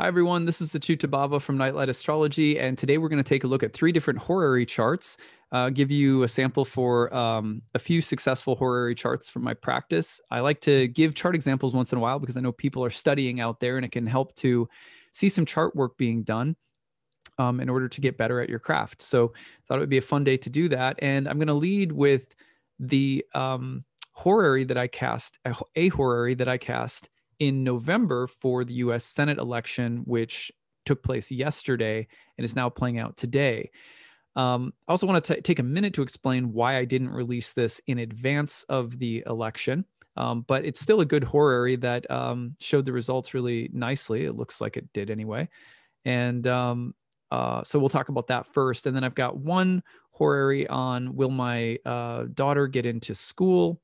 Hi, everyone. This is acyuta-bhava from Nightlight Astrology, and today we're going to take a look at three different horary charts, give you a sample for a few successful horary charts from my practice. I like to give chart examples once in a while because I know people are studying out there, and it can help to see some chart work being done in order to get better at your craft. So I thought it would be a fun day to do that, and I'm going to lead with the horary that I cast, a horary that I cast in November for the US Senate election, which took place yesterday and is now playing out today. I also want to take a minute to explain why I didn't release this in advance of the election, but it's still a good horary that showed the results really nicely. It looks like it did anyway. And so we'll talk about that first. And then I've got one horary on will my daughter get into school,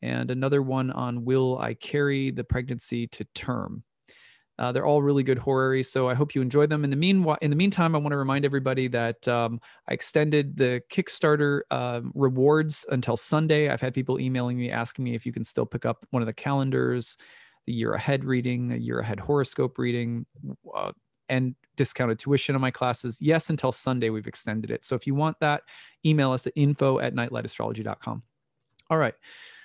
and another one on will I carry the pregnancy to term. They're all really good horary, so I hope you enjoy them. In the meantime, I want to remind everybody that I extended the Kickstarter rewards until Sunday. I've had people emailing me asking me if you can still pick up one of the calendars, the year ahead reading, a year ahead horoscope reading, and discounted tuition on my classes. Yes, until Sunday we've extended it. So if you want that, email us at info@nightlightastrology.com. All right.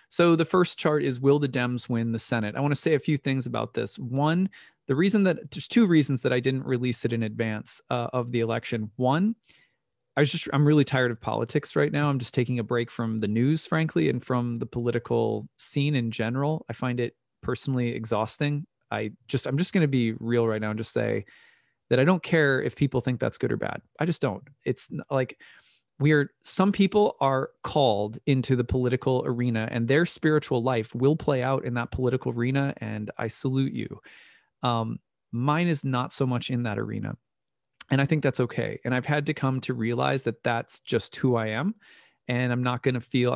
So the first chart is, will the Dems win the Senate? I want to say a few things about this. One, there's two reasons that I didn't release it in advance of the election. One, I'm really tired of politics right now. I'm just taking a break from the news, frankly, and from the political scene in general. I find it personally exhausting. I'm just going to be real right now and just say that I don't care if people think that's good or bad. I just don't. It's like, some people are called into the political arena and their spiritual life will play out in that political arena, and I salute you. Mine is not so much in that arena, and I think that's okay. And I've had to come to realize that that's just who I am, and I'm not going to feel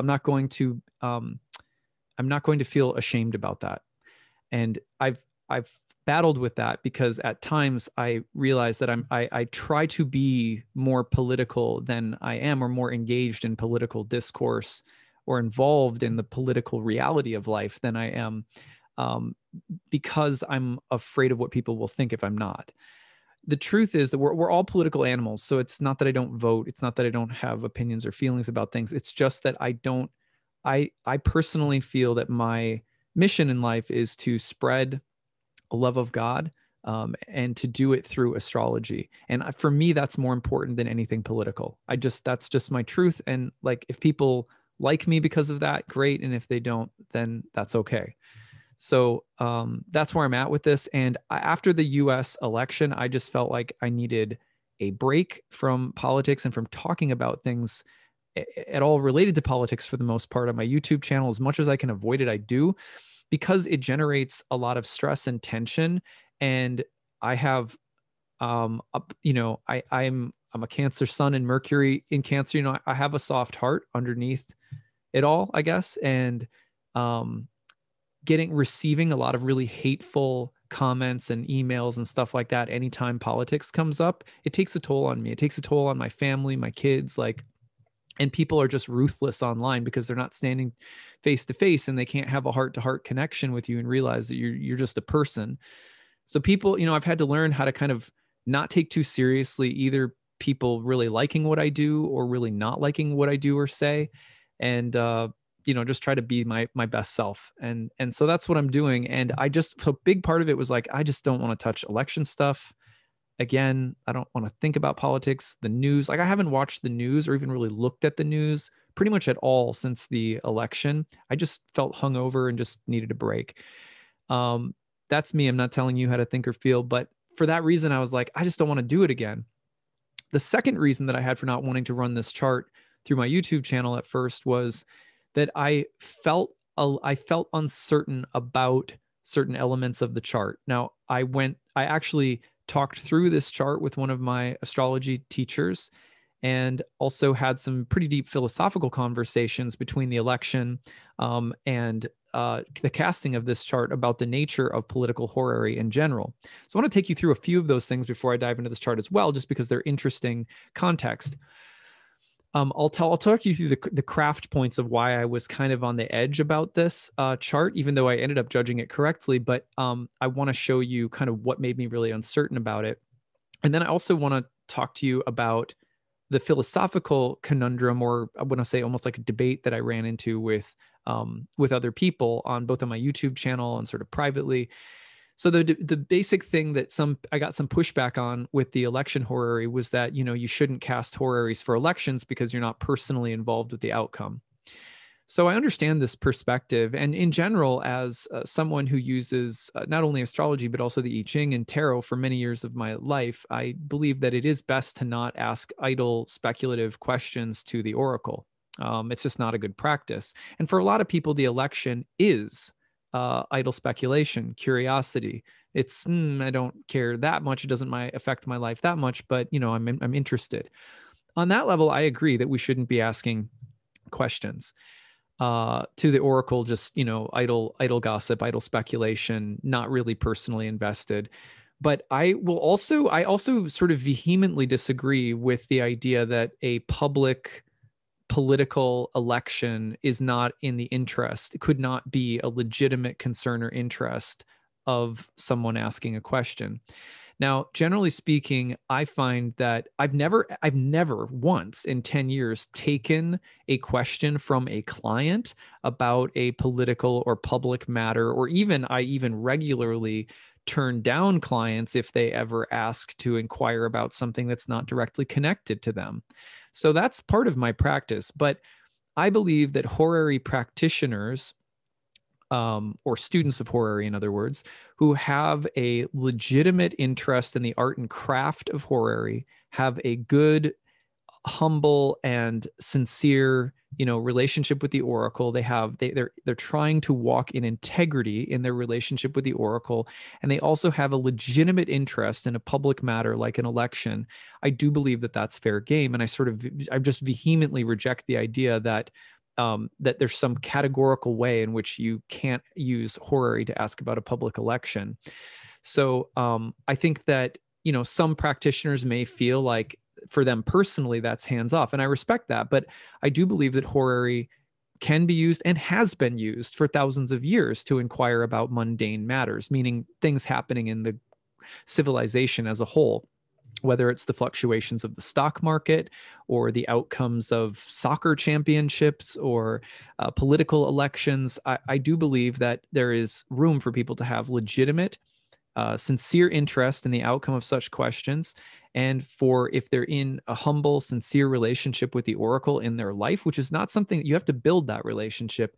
ashamed about that. And I've battled with that because at times I realize that I try to be more political than I am, or more engaged in political discourse or involved in the political reality of life than I am, because I'm afraid of what people will think if I'm not. The truth is that we're all political animals. So it's not that I don't vote. It's not that I don't have opinions or feelings about things. It's just that I personally feel that my mission in life is to spread a love of God, and to do it through astrology. And for me, that's more important than anything political. That's just my truth. And like, if people like me because of that, great. And if they don't, then that's okay. So that's where I'm at with this. And after the US election, I just felt like I needed a break from politics and from talking about things at all related to politics for the most part on my YouTube channel. As much as I can avoid it, I do, because it generates a lot of stress and tension. And I have, I'm a Cancer sun and Mercury in Cancer. I have a soft heart underneath it all, I guess. And receiving a lot of really hateful comments and emails and stuff like that anytime politics comes up, it takes a toll on me. It takes a toll on my family, my kids, and people are just ruthless online because they're not standing face to face, and they can't have a heart-to-heart connection with you and realize that you're just a person. So people, I've had to learn how to kind of not take too seriously either people really liking what I do or really not liking what I do or say, and just try to be my best self. And so that's what I'm doing. And so a big part of it was like, I just don't want to touch election stuff. Again, I don't want to think about politics, the news. Like, I haven't watched the news or even really looked at the news pretty much at all since the election. I just felt hungover and just needed a break. That's me. I'm not telling you how to think or feel, but for that reason, I was like, I just don't want to do it again. The second reason that I had for not wanting to run this chart through my YouTube channel at first was that I felt uncertain about certain elements of the chart. Now, I actually talked through this chart with one of my astrology teachers, and also had some pretty deep philosophical conversations between the election and the casting of this chart about the nature of political horary in general. So I want to take you through a few of those things before I dive into this chart as well, just because they're interesting context. I'll talk you through the craft points of why I was kind of on the edge about this chart, even though I ended up judging it correctly. But I want to show you kind of what made me really uncertain about it. And then I also want to talk to you about the philosophical conundrum, or I want to say almost like a debate that I ran into with other people on both on my YouTube channel and sort of privately. So the basic thing that I got some pushback on with the election horary was that, you know, you shouldn't cast horaries for elections because you're not personally involved with the outcome. So I understand this perspective. And in general, as someone who uses not only astrology, but also the I Ching and tarot for many years of my life, I believe that it is best to not ask idle speculative questions to the oracle. It's just not a good practice. And for a lot of people, the election is idle speculation, curiosity. It's I don't care that much. It doesn't affect my life that much, but you know, I'm interested. On that level, I agree that we shouldn't be asking questions to the oracle, just, you know, idle gossip, idle speculation, not really personally invested. But I also sort of vehemently disagree with the idea that a public political election is not in the interest, it could not be a legitimate concern or interest of someone asking a question. Now, generally speaking, I find that I've never once in 10 years taken a question from a client about a political or public matter, or I even regularly turn down clients if they ever ask to inquire about something that's not directly connected to them. So that's part of my practice. But I believe that horary practitioners, or students of horary, in other words, who have a legitimate interest in the art and craft of horary, have a good, humble, and sincere, you know, relationship with the oracle. They're trying to walk in integrity in their relationship with the oracle, and they also have a legitimate interest in a public matter like an election. I do believe that that's fair game, and I just vehemently reject the idea that that there's some categorical way in which you can't use horary to ask about a public election. So I think that, you know, some practitioners may feel like for them personally that's hands off, and I respect that. But I do believe that horary can be used and has been used for thousands of years to inquire about mundane matters, meaning things happening in the civilization as a whole, whether it's the fluctuations of the stock market or the outcomes of soccer championships or political elections. I do believe that there is room for people to have legitimate, sincere interest in the outcome of such questions. And if they're in a humble, sincere relationship with the oracle in their life, which is not something that you have to build that relationship,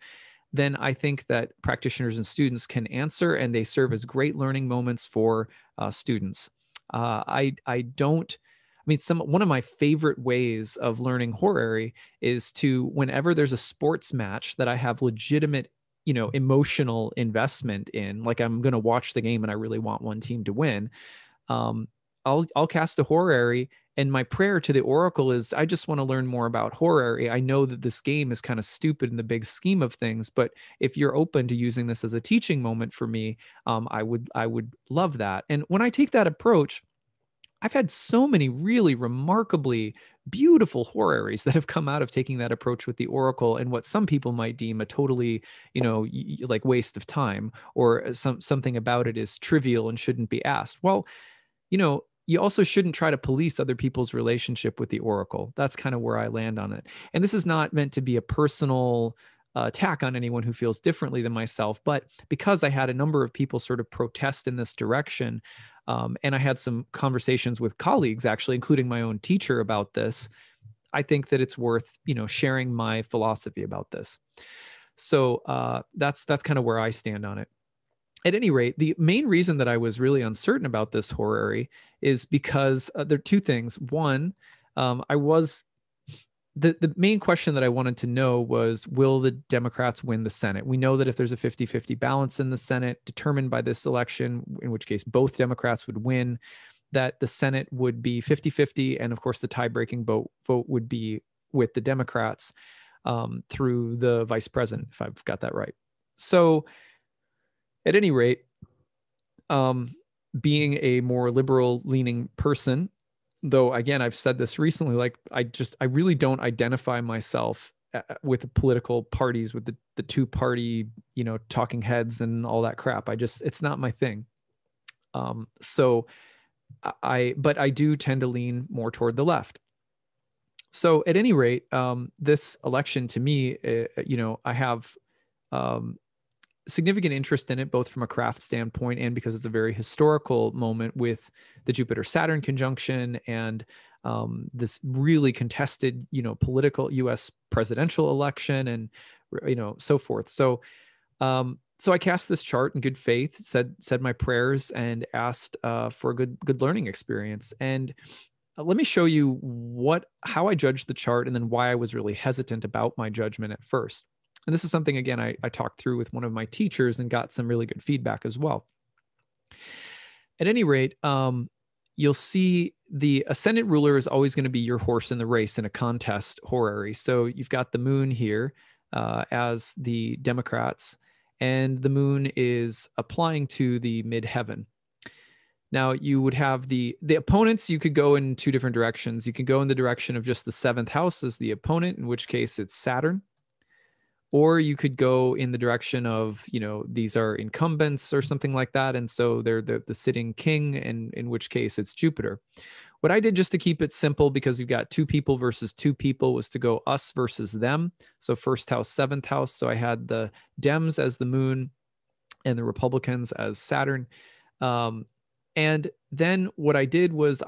then I think that practitioners and students can answer, and they serve as great learning moments for students. I don't. I mean, one of my favorite ways of learning horary is to, whenever there's a sports match that I have legitimate, you know, emotional investment in, like I'm going to watch the game and I really want one team to win. I'll cast a horary, and my prayer to the oracle is, I just want to learn more about horary. I know that this game is kind of stupid in the big scheme of things, but if you're open to using this as a teaching moment for me, I would love that. And when I take that approach, I've had so many really remarkably beautiful horaries that have come out of taking that approach with the oracle, and what some people might deem a totally, you know, like waste of time, or something about it is trivial and shouldn't be asked. Well, you know, you also shouldn't try to police other people's relationship with the oracle. That's kind of where I land on it. And this is not meant to be a personal attack on anyone who feels differently than myself, but because I had a number of people sort of protest in this direction, and I had some conversations with colleagues, actually, including my own teacher, about this, I think that it's worth, you know, sharing my philosophy about this. So that's kind of where I stand on it. At any rate, the main reason that I was really uncertain about this horary is because there are two things. One, the main question that I wanted to know was, will the Democrats win the Senate? We know that if there's a 50-50 balance in the Senate determined by this election, in which case both Democrats would win, that the Senate would be 50-50, and of course the tie-breaking vote would be with the Democrats through the vice president, if I've got that right. So at any rate, being a more liberal leaning person, though, again, I've said this recently, like I really don't identify myself with the political parties, with the two party, talking heads and all that crap. It's not my thing. So but I do tend to lean more toward the left. So at any rate, this election to me, I have significant interest in it, both from a craft standpoint and because it's a very historical moment with the Jupiter-Saturn conjunction and this really contested, political U.S. presidential election and, so forth. So, so I cast this chart in good faith, said my prayers, and asked for a good learning experience. And let me show you how I judged the chart and then why I was really hesitant about my judgment at first. And this is something, again, I talked through with one of my teachers and got some really good feedback as well. At any rate, you'll see the Ascendant Ruler is always going to be your horse in the race in a contest horary. So you've got the moon here as the Democrats, and the moon is applying to the midheaven. Now you would have the opponents. You could go in two different directions. You can go in the direction of just the seventh house as the opponent, in which case it's Saturn. Or you could go in the direction of, these are incumbents or something like that. And so they're the sitting king, and in which case it's Jupiter. What I did, just to keep it simple, because you've got two people versus two people, was to go us versus them. So first house, seventh house. So I had the Dems as the moon and the Republicans as Saturn. And then what I did was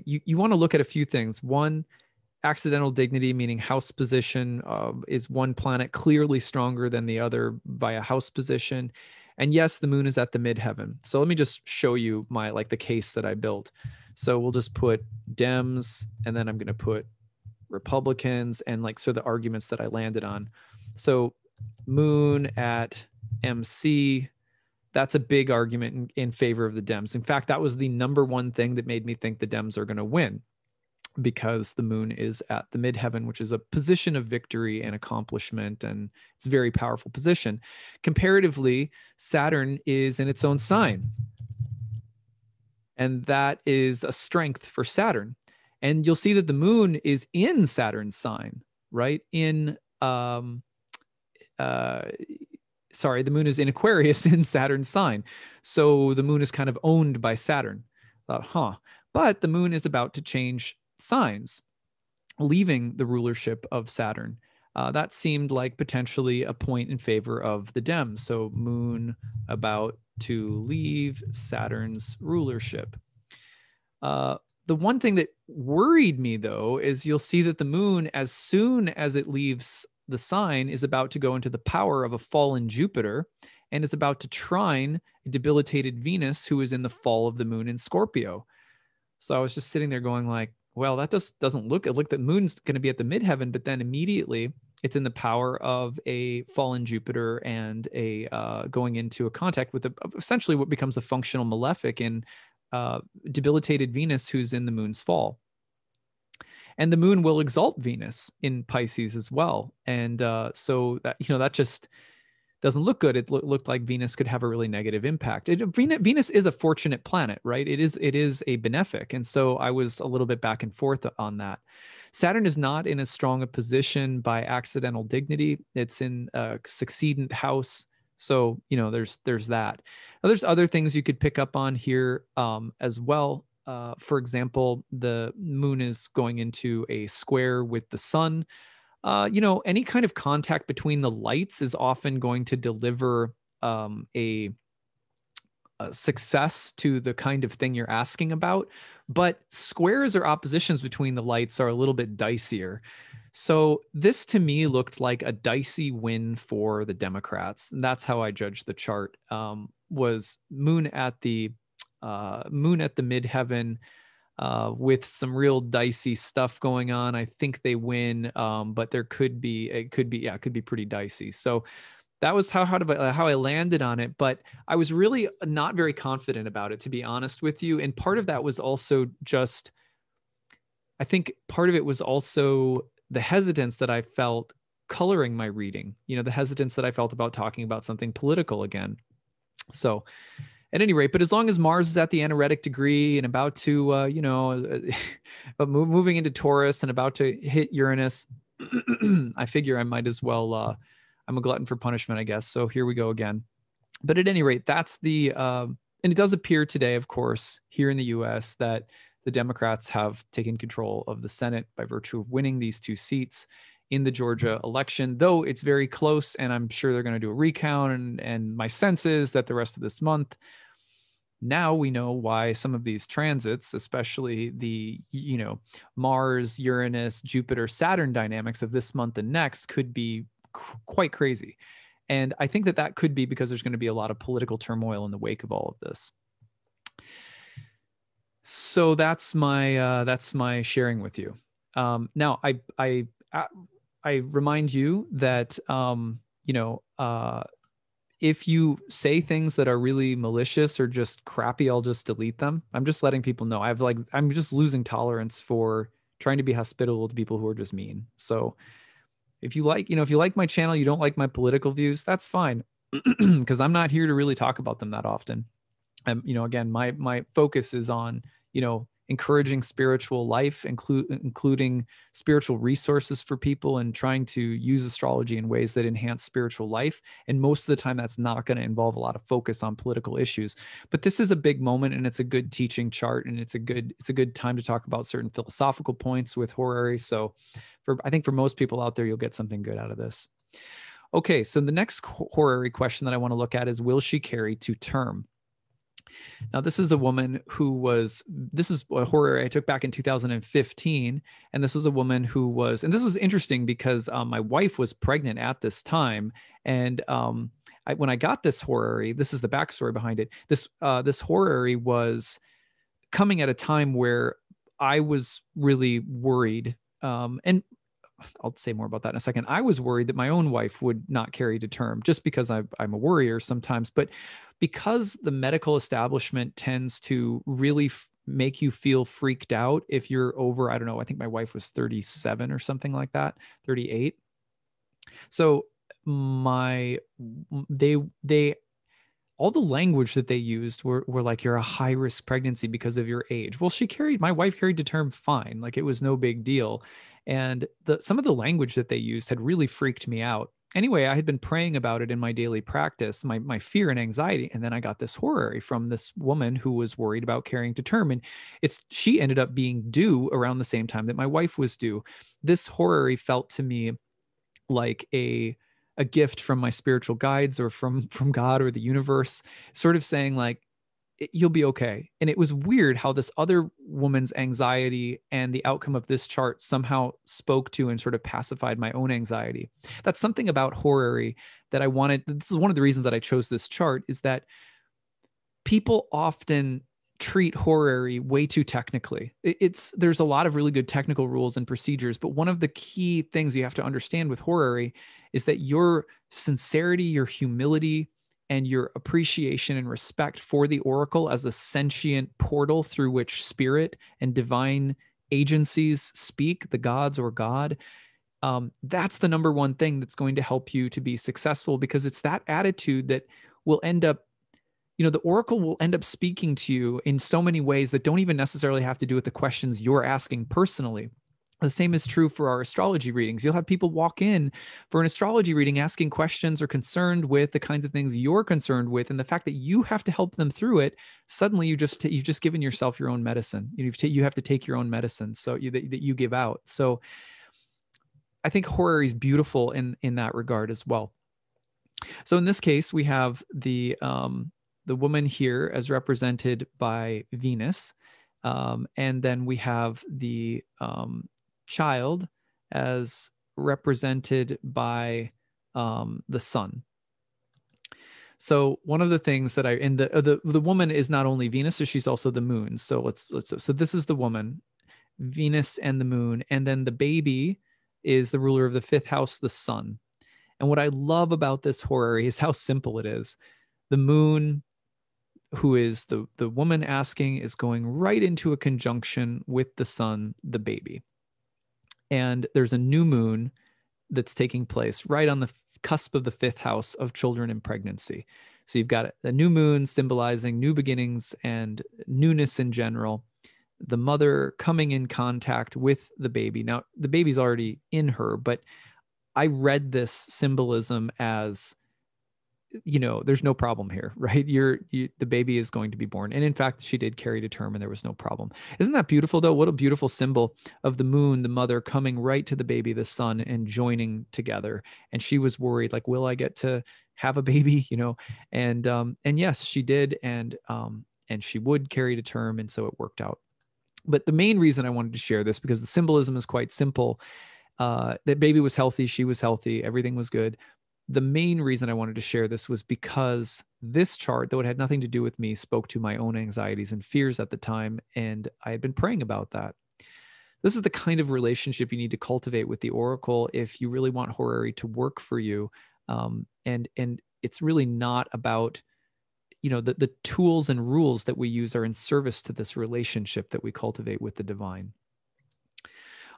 you want to look at a few things. One, accidental dignity, meaning house position, is one planet clearly stronger than the other via house position. And yes, the moon is at the midheaven. So let me just show you the case that I built. So we'll just put Dems, and then I'm going to put Republicans, and the arguments that I landed on. So moon at MC, that's a big argument in favor of the Dems. In fact, that was the number one thing that made me think the Dems are going to win, because the moon is at the midheaven, which is a position of victory and accomplishment, and it's a very powerful position. Comparatively, Saturn is in its own sign, and that is a strength for Saturn. And you'll see that the moon is in Saturn's sign, right? The moon is in Aquarius in Saturn's sign. So the moon is kind of owned by Saturn. But the moon is about to change signs, leaving the rulership of Saturn. That seemed like potentially a point in favor of the Dems. So moon about to leave Saturn's rulership. The one thing that worried me, though, is you'll see that the moon, as soon as it leaves the sign, is about to go into the power of a fallen Jupiter and is about to trine a debilitated Venus, who is in the fall of the moon in Scorpio. So I was just sitting there going well, that doesn't look good. Look, the moon's going to be at the midheaven, but then immediately it's in the power of a fallen Jupiter and going into a contact with essentially what becomes a functional malefic in debilitated Venus, who's in the moon's fall. And the moon will exalt Venus in Pisces as well. And so that just doesn't look good. It looked like Venus could have a really negative impact. Venus is a fortunate planet, right? It is a benefic. And so I was a little bit back and forth on that. Saturn is not in as strong a position by accidental dignity. It's in a succedent house. So, there's that. Now, there's other things you could pick up on here as well. For example, the moon is going into a square with the sun. Any kind of contact between the lights is often going to deliver a success to the kind of thing you're asking about. But squares or oppositions between the lights are a little bit dicier. So this to me looked like a dicey win for the Democrats. And that's how I judged the chart. Was moon at the midheaven, with some real dicey stuff going on. I think they win, but it could be pretty dicey. So that was how I landed on it. But I was really not very confident about it, to be honest with you. And part of that was also I think part of it was also the hesitance that I felt coloring my reading, the hesitance that I felt about talking about something political again. So At any rate, but as long as Mars is at the anaretic degree and about to, but moving into Taurus and about to hit Uranus, I figure I might as well. I'm a glutton for punishment, I guess. So here we go again. But at any rate, that's the, and it does appear today, of course, here in the US, that the Democrats have taken control of the Senate by virtue of winning these 2 seats in the Georgia election, though it's very close, and I'm sure they're going to do a recount. And my sense is that the rest of this month, now we know why some of these transits, especially the, Mars, Uranus, Jupiter, Saturn dynamics of this month and next could be quite crazy. And I think that that could be because there's going to be a lot of political turmoil in the wake of all of this. So that's my sharing with you. Now I remind you that if you say things that are really malicious or just crappy, I'll just delete them. I'm just letting people know. I'm just losing tolerance for trying to be hospitable to people who are just mean. So if you like my channel, you don't like my political views, that's fine. Because I'm not here to really talk about them that often. Again, my focus is on, encouraging spiritual life, including spiritual resources for people, and trying to use astrology in ways that enhance spiritual life. And most of the time, that's not going to involve a lot of focus on political issues. But this is a big moment, and it's a good teaching chart, and it's a good time to talk about certain philosophical points with Horary. So, I think for most people out there, you'll get something good out of this. Okay, so the next Horary question that I want to look at is, will she carry to term? Now, this is a woman this is a horror I took back in 2015. And this was a woman and this was interesting because my wife was pregnant at this time. And when I got this horary, this is the backstory behind it. This horary was coming at a time where I was really worried. And I'll say more about that in a second. I was worried that my own wife would not carry to term, just because I'm a worrier sometimes. But because the medical establishment tends to really make you feel freaked out if you're over, I don't know, I think my wife was 37 or something like that, 38. So they all the language that they used were like, you're a high risk pregnancy because of your age. Well, my wife carried to term fine. Like, it was no big deal. And some of the language that they used had really freaked me out. Anyway, I had been praying about it in my daily practice, my fear and anxiety. And then I got this horary from this woman who was worried about carrying to term. And she ended up being due around the same time that my wife was due. This horary felt to me like a gift from my spiritual guides, or from God or the universe, sort of saying like, you'll be okay. And it was weird how this other woman's anxiety and the outcome of this chart somehow spoke to and sort of pacified my own anxiety. That's something about horary that I wanted. This is one of the reasons that I chose this chart, is that people often treat horary way too technically. There's a lot of really good technical rules and procedures, but one of the key things you have to understand with horary is that your sincerity, your humility, and your appreciation and respect for the oracle as a sentient portal through which spirit and divine agencies speak, the gods or God, that's the number one thing that's going to help you to be successful, because it's that attitude that will end up, the oracle will end up speaking to you in so many ways that don't even necessarily have to do with the questions you're asking personally. The same is true for our astrology readings. You'll have people walk in for an astrology reading asking questions or concerned with the kinds of things you're concerned with, and the fact that you have to help them through it. Suddenly, you've just given yourself your own medicine. You have to take your own medicine that you give out. So, I think horary is beautiful in that regard as well. So in this case, we have the woman here as represented by Venus, and then we have the child as represented by the sun. So one of the things that the woman is not only Venus, so she's also the moon. So so this is the woman, Venus and the moon, and then the baby is the ruler of the fifth house, the sun. And what I love about this horary is how simple it is. The moon, who is the woman asking, is going right into a conjunction with the sun, the baby. And there's a new moon, that's taking place right on the cusp of the fifth house of children and pregnancy. So you've got a new moon symbolizing new beginnings and newness in general. The mother coming in contact with the baby. Now, the baby's already in her, but I read this symbolism as, there's no problem here, right? The baby is going to be born. And in fact, she did carry to term and there was no problem. Isn't that beautiful though? What a beautiful symbol of the moon, the mother coming right to the baby, the son, and joining together. And she was worried, like, will I get to have a baby? And yes, she did. And she would carry to term. And so it worked out. But the main reason I wanted to share this, because the symbolism is quite simple, that baby was healthy, she was healthy, everything was good. The main reason I wanted to share this was because this chart, though it had nothing to do with me, spoke to my own anxieties and fears at the time, and I had been praying about that. This is the kind of relationship you need to cultivate with the oracle if you really want horary to work for you. And it's really not about, the tools and rules that we use are in service to this relationship that we cultivate with the divine.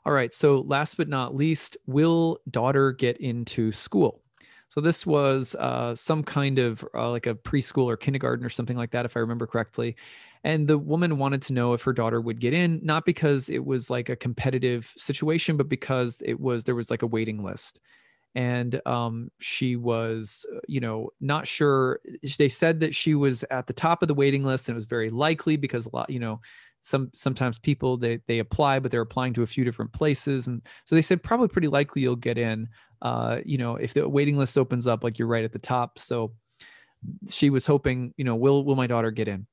All right, so last but not least, will daughter get into school? So this was some kind of like a preschool or kindergarten or something like that, if I remember correctly. And the woman wanted to know if her daughter would get in, not because it was like a competitive situation, but because there was like a waiting list. And she was, not sure. They said that she was at the top of the waiting list, and it was very likely because a lot, sometimes people they apply, but they're applying to a few different places, and so they said probably pretty likely you'll get in. If the waiting list opens up, like you're right at the top. So she was hoping, will my daughter get in?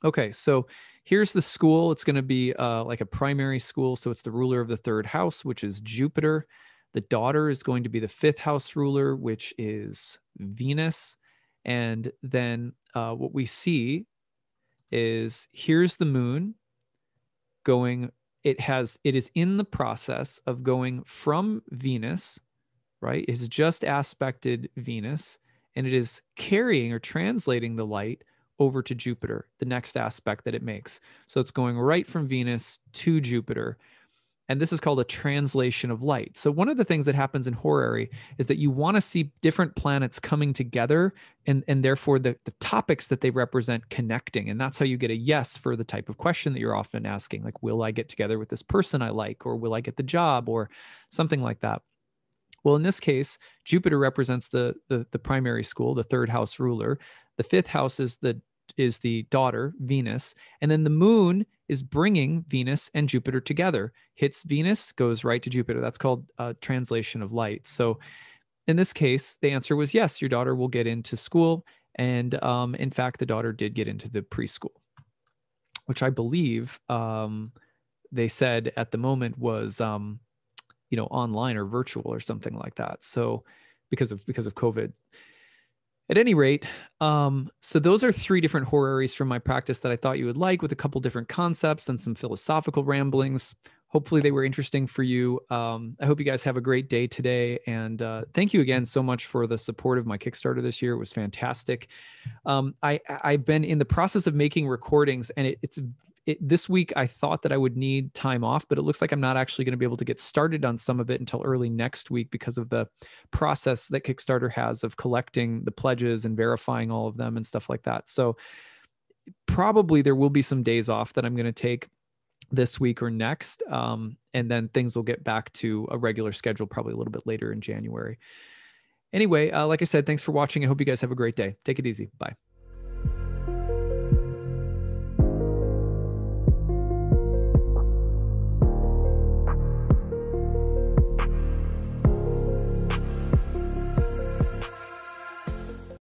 Okay, so here's the school. It's going to be like a primary school. So it's the ruler of the third house, which is Jupiter. The daughter is going to be the fifth house ruler, which is Venus. And then what we see is here's the moon going. It is in the process of going from Venus, right? It's just aspected Venus, and it is carrying or translating the light over to Jupiter, the next aspect that it makes. So it's going right from Venus to Jupiter. And this is called a translation of light. So one of the things that happens in horary is that you want to see different planets coming together and therefore the topics that they represent connecting. And that's how you get a yes for the type of question that you're often asking, like, will I get together with this person I like, or will I get the job, or something like that. Well, in this case, Jupiter represents the primary school, the third house ruler. The fifth house is the daughter, Venus. And then the moon is bringing Venus and Jupiter together. Hits Venus, goes right to Jupiter. That's called translation of light. So in this case, the answer was yes, your daughter will get into school. And in fact, the daughter did get into the preschool, which I believe they said at the moment was online or virtual or something like that. So because of COVID. At any rate, so those are three different horaries from my practice that I thought you would like, with a couple different concepts and some philosophical ramblings. Hopefully they were interesting for you. I hope you guys have a great day today. And thank you again so much for the support of my Kickstarter this year. It was fantastic. I've been in the process of making recordings, and this week I thought that I would need time off, but it looks like I'm not actually going to be able to get started on some of it until early next week because of the process that Kickstarter has of collecting the pledges and verifying all of them and stuff like that. So probably there will be some days off that I'm going to take this week or next. And then things will get back to a regular schedule probably a little bit later in January. Anyway, like I said, thanks for watching. I hope you guys have a great day. Take it easy. Bye.